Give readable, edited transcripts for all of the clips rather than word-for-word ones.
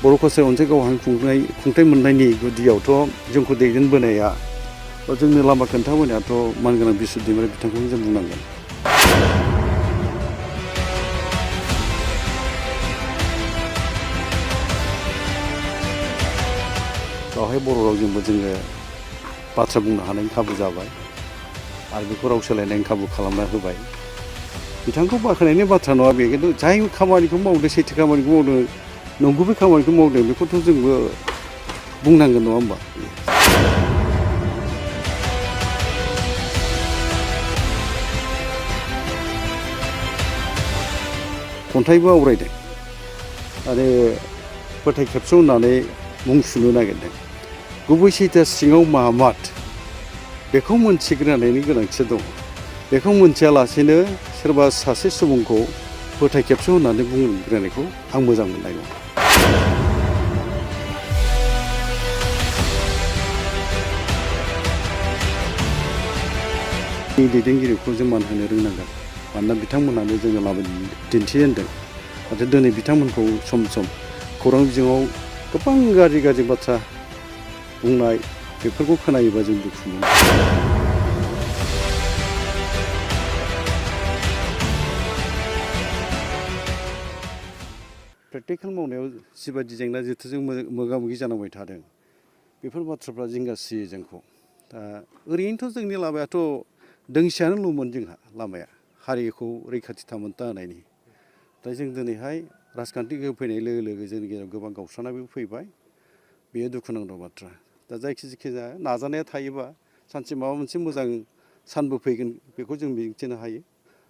बर' culture अनसायगावहां खुंथाइ मोननायनि गुदियावथ' जोंखौ दैदेनबोनाया जोंनो लामा खोन्थाबोनायाथ' मानगोनां बिस्व दैमारि बिथांखौनो जों बुंनांगोन। बेवहाय बर' रावजोंबो जोङो बाथ्रा बुंनो हानायनि खाबु जाबाय आरो बेखौ राव सोलायनायनि खाबु खालामना होबाय। बिथांखौ बाख्नायनायनि बाथ्रा नङा बे, खिन्थु जाय खामानिखौ मावदों सैथो खामानिखौ मावदों नंगुबै खामानिखौ मावदों बेखौथ' जोंबो बुंनांगोन नङा होमबा। खन्थाइबो आवरायदों आरो फोथाय खेबस' होननानै मुं सुनो नागिरदों। गुबै सैथोआ सिङाव मामाद बेखौ मोनथिग्रोनायनि गोनांथि दङ। बेखौ मोनथियालासेनो सोरबा सासे सुबुंखौ फोथाय खेबस' होननानै बुंग्रोनायखौ आं मोजां मोननाय नङा। दैदेनगिरिखौ जों मान होनो रोंनांगोन, मानोना बिथांमोनानो जोङो लामा दिन्थिजेनदों। नाथाय दिनै बिथांमोनखौ सम सम खौरां बिजोङाव गोबां गाज्रि बाथ्रा बुंनाय बेफोरखौ खोनायोबा जों दुखु मोनो। प्रेक्टिकेल मावनायाव जिबायदि जेंना जेथोजों मोगा मोगि जानांबाय थादों बेफोर बाथ्राफ्रा जिंगासियो जोंखौ। दा ओरैनोथ' जोंनि लामायाथ' दोंसेयानोल'मोन जोंहा लामाया हारिखौ रैखाथि थामोन्था होनायनि। दा जों दिनैहाय राजखान्थि फैनाय लोगो लोगो जोंनि गेजेराव गोबां गावस्रानायबो फैबाय। बेयो दुखुनांथाव बाथ्रा। दा जायखिजाया नाजानाया थायोबा सानसे माबा मोनसे मोजां सानबो फैगोन बेखौ जों मिजिंथिनो हायो।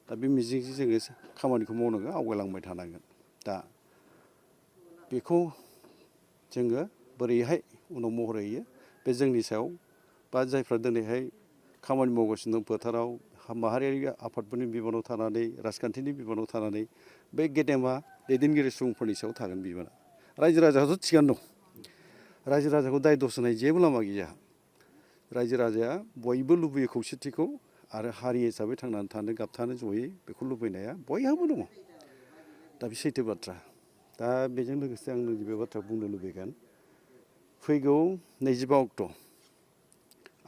दा बे मिजिंजों जोङो खामानिखौ मावनांगोन, आवगायलांबाय थानांगोन। दा बेखौ जोङो बोरैहाय उनाव महर होयो बे जोंनि सायाव, बा जायफ्रा दिनैहाय खामानि मावगासिनो दं फोथाराव माहारियारि आफादफोरनि बिबानाव थानानै राजखान्थिनि बिबानाव थानानै बे गेदेमा दैदेनगिरि सुबुंफोरनि सायाव थागोन बिबाना। रायजो राजायाथ' थिगानो दं। रायजो राजाखौ दाय दस होनाय जेबो लामा गैया। रायजो राजाया बयबो लुबैयो खौसेथिखौ आरो हारि हिसाबै थांनानै थानो गाबथानो जयै बेखौ लुबैनाया बयहाबो दङ। दा बे सैथो बाथ्रा। दा बेजों लोगोसे आं नैबे बाथ्राखौ बुंनो लुबैगोन, फैगौ 25 अक्ट'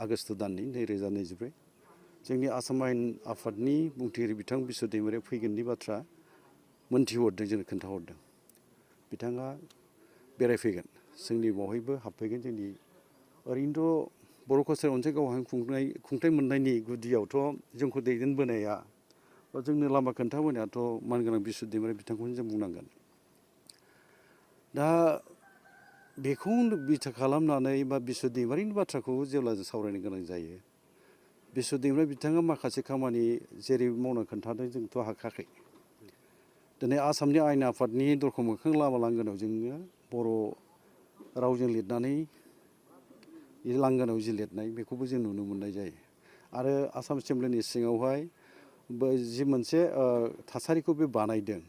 आगष्ट दाननि 2024 जोंनि आसाम आयेन आफादनि बुंथिगिरि बिथां बिस्व दैमारिया फैगोननि बाथ्रा मोनथिहरदों, जोंनो खोन्थाहरदों। बिथाङा बेरायफैगोन, जोंनि बेवहायबो हाबफैगोन। जोंनि ओरैनोथ' बर' कालचार अनसायगावहां खुंथाइ मोननायनि गुदियावथ' जोंखौ दैदेनबोनाया जोंनो लामा खोन्थाबोनायाथ' मानगोनां बिस्व दैमारि बिथांखौनो जों बुंनांगोन। दा बेखौ बिथा खालामनानै बा बिस्व दैमारिनि बाथ्राखौ जेब्ला जों सावरायनो गोनां जायो, बिस्व दैमारि बिथाङा माखासे खामानि जेरै मावनो खोन्थादों जोंथ' हाखायाखै। दिनै आसामनि आयेन आफादनि दरखं मोखां लामा लांगोनायाव जोङो बर' रावजों लिरनानै लांगोनायाव जि लिरनाय बेखौबो जों नुनो मोननाय जायो। आरो आसाम एसेमब्लिनि सिङावहाय जि मोनसे थासारिखौ बे बानायदों,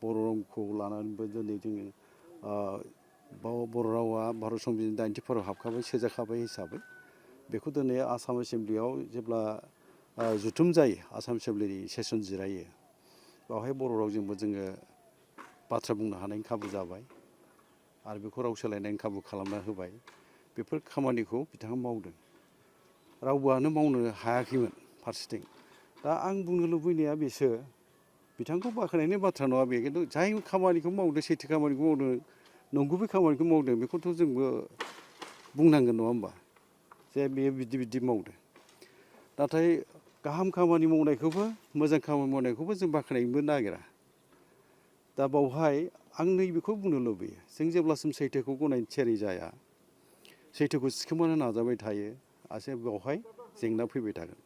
बर' रावखौ लानानैबो दिनै जोङो बर' रावा भारत संबिजिरनि 90 फारियाव हाबखाबाय, सोजाखाबाय हिसाबै बेखौ दिनै आसाम एसेमब्लियाव जेब्ला जथुम जायो, आसाम एसेमब्लिनि सेसन जिरायो, बेवहाय बर' रावजोंबो जोङो बाथ्रा बुंनो हानायनि खाबु जाबाय आरो बेखौ राव सोलायनायनि खाबु खालामना होबाय। बेफोर खामानिखौ बिथाङा मावदों। रावबोआनो मावनो हायाखैमोन फारसेथिं। दा आं बुंनो लुबैनाया बेसो, बिथांखौ बाख्नायनायनि बाथ्रा नङा बे, खिन्थु जाय खामानिखौ मावदों सैथो खामानिखौ मावदों नंगुबै खामानिखौ मावदों बेखौथ' जोंबो बुंनांगोन नङा होमबा, जे बेयो बिदि मावदों। नाथाय गाहाम खामानि मावनायखौबो मोजां खामानि मावनायखौबो जों बाख्नायनोबो नागिरा। दा बावहाय आं नैबेखौ बुंनो लुबैयो, जों जेब्लासिम सैथोखौ गनायनो थियारि जाया, सैथोखौ सिखोमानो नाजाबाय थायो, बेवहाय जेंना फैबाय थागोन।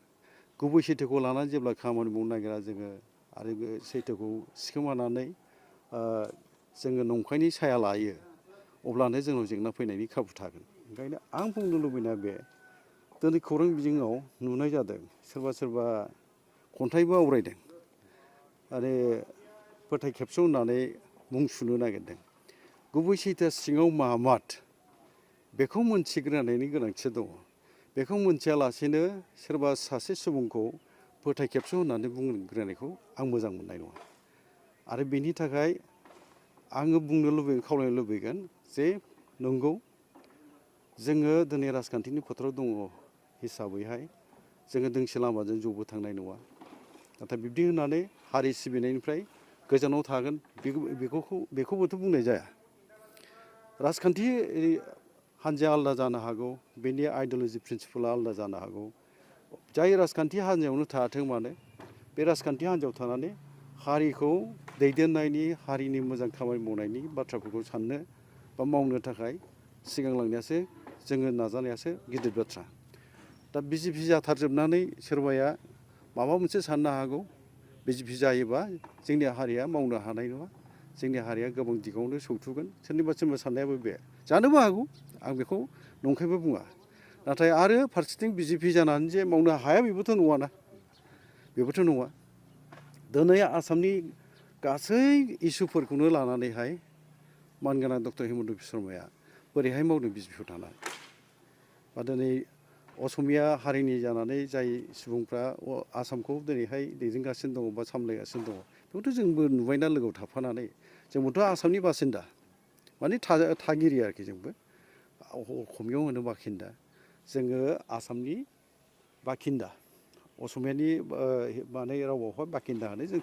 गुबै सैथोखौ लानानै जेब्ला खामानि मावनो नागिरा जोङो आरो सैथोखौ सिखोमानानै जोङो नंखायनि साया लायो, अब्लानो जोंनाव जेंना फैनायनि खाबु थागोन। ओंखायनो आं बुंनो लुबैनाया बे, दिनै खौरां बिजोङाव नुनाय जादों सोरबा खन्थाइबो आवरायदों आरो फोथाय खेबस' होननानै मुं सुनो नागिरदों। गुबै सैथोआ सिङाव मामाद बेखौ मोनथिग्रोनायनि गोनांथि दङ। बेखौ मोनथियालासेनो सोरबा सासे सुबुंखौ फोथाय खेबस' होननानै बुंग्रोनायखौ आं मोजां मोननाय नङा। आरो बेनि थाखाय आङो बुंनो लुबैगोन खावलायनो लुबैगोन जे नंगौ जोङो दिनै राजखान्थिनि फोथाराव दङ हिसाबैहाय जोङो दोंसे लामाजों ज'बो थांनाय नङा नाथाय बिब्दि होननानै हारि सिबिनायनिफ्राय गोजानाव थागोन बेखौबोथ' बुंनाय जाया राजखान्थि हान्जाया आलादा जानो हागौ बेनि आइडिय'लजि प्रिन्सिपाला आलादा जानो हागौ जाय राजखान्थि हान्जायावनो थायाथों मानो बे राजखान्थि हान्जायाव थानानै हारिखौ दैदेननायनि हारिनि मोजां खामानि मावनायनि बाथ्राफोरखौ साननो बा मावनो थाखाय सिगांलांनायासो जोङो नाजानायासो गिदिर बाथ्रा दा बिजेपि जाथारजोबनानै सोरबाया माबा मोनसे साननो हागौ बिजेपि जायोबा जोंनि हारिया मावनो हानाय नङा जोंनि हारिया गोबां दिगावनो सौथुगोन सोरनिबा साननायाबो बे जानोबो हागौ आं बेखौ नंखायबो बुङा नाथाय आरो फारसेथिं बिजेपि जानानै जे मावनो हाया बेबोथ' नङाना बेबोथ' नङा दिनै आसामनि गासै इसुफोरखौनो लानानैहाय मानगोनां डक्टर हिमन्त बिश्व शर्माया बोरैहाय मावदों बिजेपियाव थानानै बा दिनै असमिया हारिनि जानानै जाय सुबुंफ्रा आसामखौ दिनैहाय दैदेनगासिनो दङ बा सामलायगासिनो दङ बेखौथ' जोंबो नुबायना लोगोआव थाफानानै जोंबोथ' आसामनि बासिन्दा माने थागिरि आरोखि जोंबो असमियाव होनो बाखिन्दा जोङो आसामनि बाखिन्दा असमियानि माने रावआवहाय बाखिन्दा होनो जों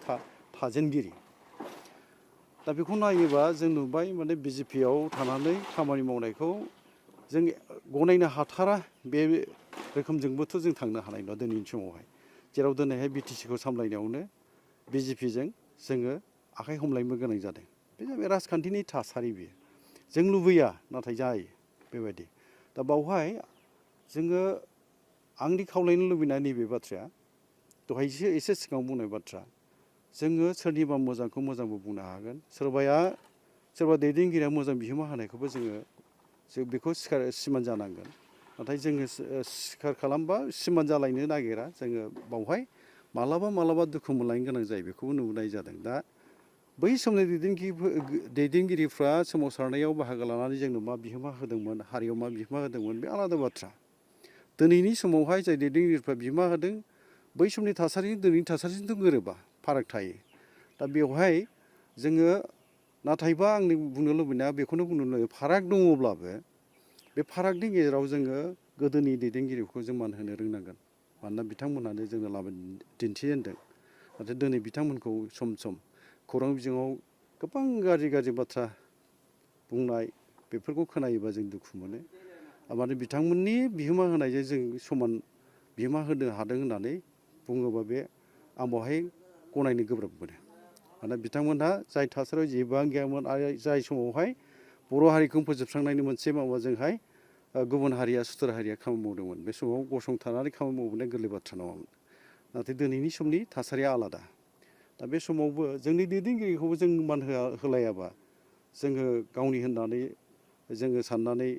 थाजेनगिरि दा बेखौ नायोबा जों नुबाय माने बिजेपियाव थानानै खामानि मावनायखौ जों गनायनो हाथारा बे रोखोमजोंबोथ' जों थांनो हानाय नङा दिनैनि समावहाय जेराव दिनैहाय बिटिसिखौ सामलायनायावनो बिजेपिजों जोङो आखाइ हमलायनो गोनां जादों बे जाबाय राजखान्थिनि थासारि बेयो जों लुबैया नाथाय जायो बेबायदि दा बावहाय जोङो आंनि खावलायनो लुबैनाय नैबे बाथ्राया दहायसो एसे सिगाङाव बुंनाय बाथ्रा जोङो सोरनिबा मोजांखौ मोजांबो बुंनो हागोन सोरबा दैदेनगिरिया मोजां बिहोमा होनायखौबो जों बेखौ सिमान जानांगोन नाथाय जोङो सिखार खालामबा सिमान जालायनो नागिरा जोङो बावहाय मालाबा दुखु मोनलायनो गोनां जायो बेखौबो नुनाय जादों दा बै समनि दैदेनगिरिफ्रा सोमावसारनायाव बाहागो लानानै जोंनो मा बिहोमा होदोंमोन हारियाव मा बिहोमा होदोंमोन बे आलादा बाथ्रा दिनैनि समावहाय जाय दैदेनगिरिफ्रा बिहोमा होदों बै समनि थासारिजों दिनैनि थासारिजोंथ' गोरोबा फाराग थायो दा बेवहाय जोङो नाथायबा आंनि बुंनो लुबैनाया बेखौनो बुंनो लुबैयो फाराग दङब्लाबो बे फारागनि गेजेराव जोङो गोदोनि दैदेनगिरिफोरखौ जों मान होनो रोंनांगोन मानोना बिथांमोनानो जोंनो लामा दिन्थिजेनदों नाथाय दिनै बिथांमोनखौ सम सम खौरां बिजोङाव गोबां गाज्रि बाथ्रा बुंनाय बेफोरखौ खोनायोबा जों दुखु मोनो माने बिथांमोननि बिहोमा होनायजों जों समान बिहोमा होनो हादों होननानै बुङोबा बे आं बेवहाय गनायनो गोब्राब मोनो मानोना बिथांमोनहा जाय थासारियाव जेबोआनो गैयामोन आरो जाय समावहाय बर' हारिखौ फोजोबस्रांनायनि मोनसे माबाजोंहाय गुबुन हारिया सुथुर हारिया खामानि मावदोंमोन बे समाव गसंथानानै खामानि मावबोनाया गोरलै बाथ्रा नङामोन नाथाय दिनैनि समनि थासारिया आलादा दा बे समावबो जोंनि दैदेनगिरिखौबो जों मान होलायाबा जोङो गावनि होननानै जोङो साननानै